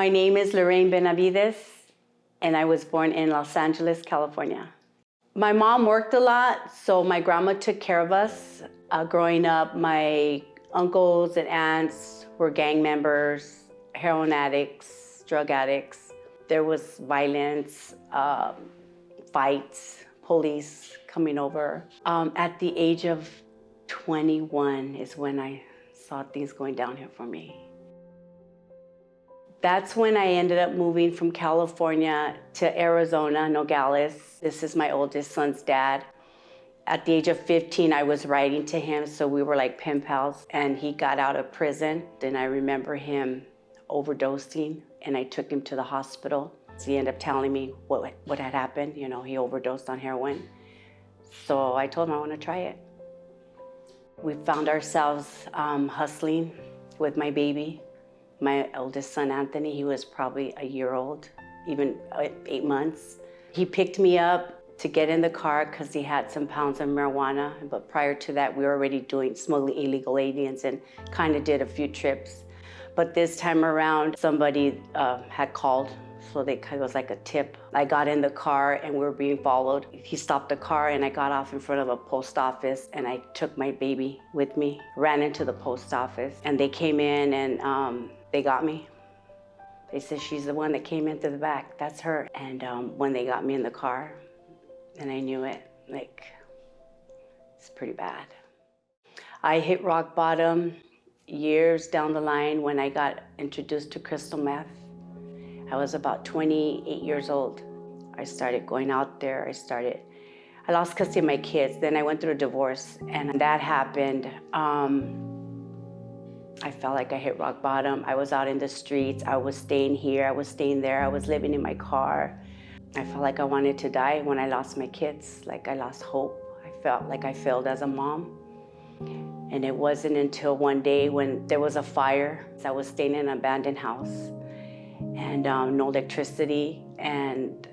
My name is Lorraine Benavides, and I was born in Los Angeles, California. My mom worked a lot, so my grandma took care of us. Growing up, my uncles and aunts were gang members, heroin addicts, drug addicts. There was violence, fights, police coming over. At the age of 21 is when I saw things going downhill for me. That's when I ended up moving from California to Arizona, Nogales. This is my oldest son's dad. At the age of 15, I was writing to him, so we were like pen pals, and he got out of prison. Then I remember him overdosing, and I took him to the hospital. He ended up telling me what had happened. You know, he overdosed on heroin. So I told him I want to try it. We found ourselves hustling with my baby. My oldest son, Anthony, he was probably a year old, even 8 months. He picked me up to get in the car because he had some pounds of marijuana. But prior to that, we were already smuggling illegal aliens and kind of did a few trips. But this time around, somebody had called, so it was like a tip. I got in the car and we were being followed. He stopped the car and I got off in front of a post office and I took my baby with me, ran into the post office, and they came in and they got me. They said, she's the one that came in through the back, that's her. And when they got me in the car, and I knew it, like, it's pretty bad. I hit rock bottom years down the line when I got introduced to crystal meth. I was about 28 years old. I started going out there, I lost custody of my kids, then I went through a divorce, and that happened. I felt like I hit rock bottom. I was out in the streets. I was staying here. I was staying there. I was living in my car. I felt like I wanted to die when I lost my kids. Like I lost hope. I felt like I failed as a mom. And it wasn't until one day when there was a fire. I was staying in an abandoned house and no electricity. And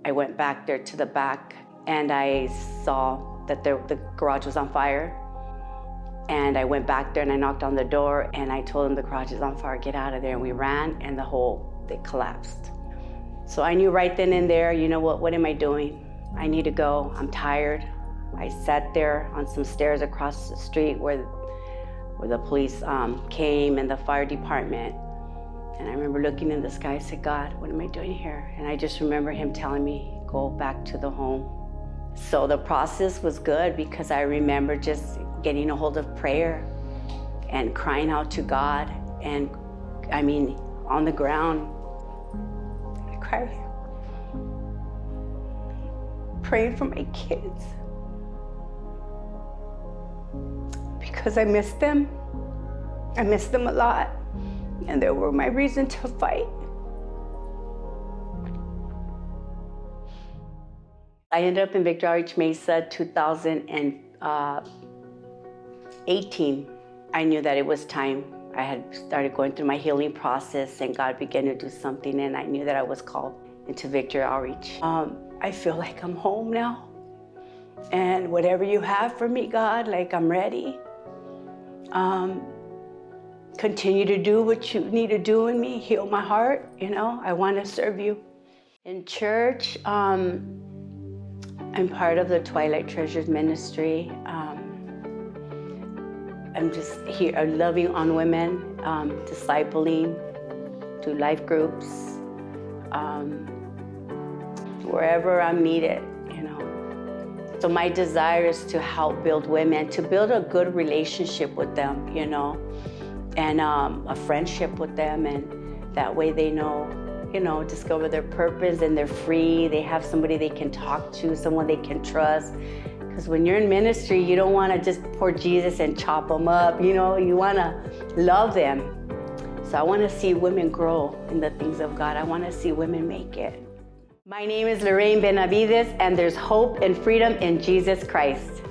I went back there to the back and I saw that the garage was on fire. And I went back there and I knocked on the door and I told them the garage is on fire, get out of there. And we ran and the whole thing collapsed. So I knew right then and there, you know what am I doing? I need to go, I'm tired. I sat there on some stairs across the street where the police came and the fire department. And I remember looking in the sky, I said, God, what am I doing here? And I just remember him telling me, go back to the home. So the process was good because I remember just getting a hold of prayer and crying out to God. And I mean, on the ground, I cried, praying for my kids because I missed them. I missed them a lot, and they were my reason to fight. I ended up in Victor Outreach Mesa 2018. I knew that it was time. I had started going through my healing process and God began to do something, and I knew that I was called into Victor Outreach. I feel like I'm home now. And whatever you have for me, God, like I'm ready. Continue to do what you need to do in me, heal my heart, you know, I want to serve you. In church, I'm part of the Twilight Treasures ministry. I'm just here loving on women, discipling, do life groups, wherever I'm needed, you know. So my desire is to help build women, to build a good relationship with them, you know, and a friendship with them, and that way they know, you know, discover their purpose and they're free. They have somebody they can talk to, someone they can trust. Because when you're in ministry, you don't want to just pour Jesus and chop them up, you know, you want to love them. So I want to see women grow in the things of God. I want to see women make it. My name is Lorraine Benavides, and there's hope and freedom in Jesus Christ.